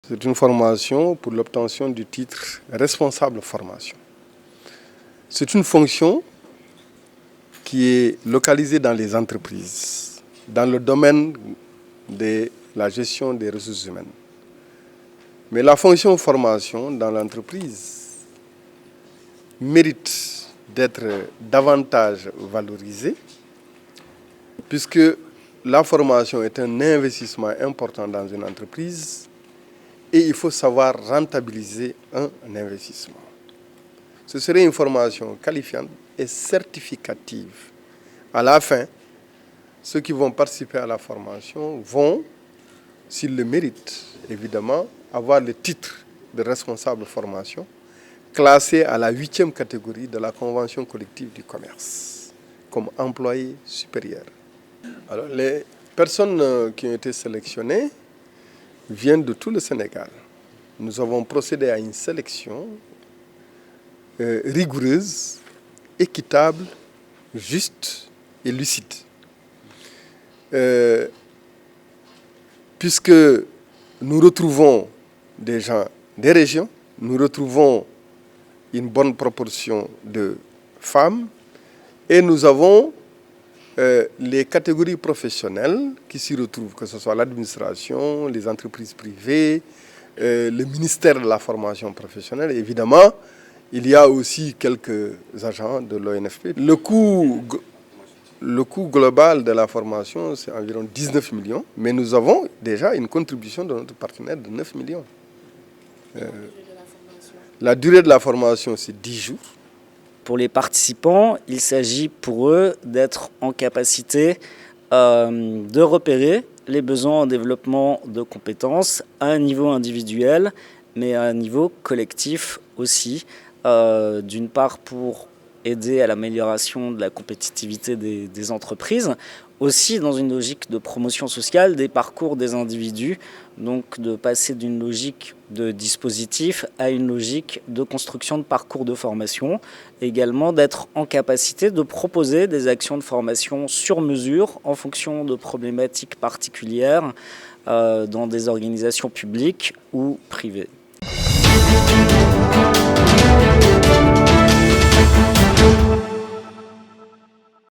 C'est une formation pour l'obtention du titre responsable formation. C'est une fonction qui est localisée dans les entreprises, dans le domaine de la gestion des ressources humaines. Mais la fonction formation dans l'entreprise mérite d'être davantage valorisée, puisque la formation est un investissement important dans une entreprise et il faut savoir rentabiliser un investissement. Ce serait une formation qualifiante et certificative. À la fin, ceux qui vont participer à la formation vont, s'ils le méritent, évidemment, avoir le titre de responsable formation, classé à la 8e catégorie de la Convention collective du commerce, comme employé supérieur. Alors, les personnes qui ont été sélectionnées viennent de tout le Sénégal. Nous avons procédé à une sélection rigoureuse, équitable, juste et lucide. Puisque nous retrouvons des gens des régions, nous retrouvons une bonne proportion de femmes et nous avons les catégories professionnelles qui s'y retrouvent, que ce soit l'administration, les entreprises privées, le ministère de la formation professionnelle. Et évidemment, il y a aussi quelques agents de l'ONFP. Le coût global de la formation, c'est environ 19 millions, mais nous avons déjà une contribution de notre partenaire de 9 millions. La durée de la formation, c'est 10 jours. Pour les participants, il s'agit pour eux d'être en capacité de repérer les besoins en développement de compétences à un niveau individuel, mais à un niveau collectif aussi. D'une part pour aider à l'amélioration de la compétitivité des entreprises, aussi dans une logique de promotion sociale des parcours des individus, donc de passer d'une logique de dispositif à une logique de construction de parcours de formation, également d'être en capacité de proposer des actions de formation sur mesure en fonction de problématiques particulières dans des organisations publiques ou privées.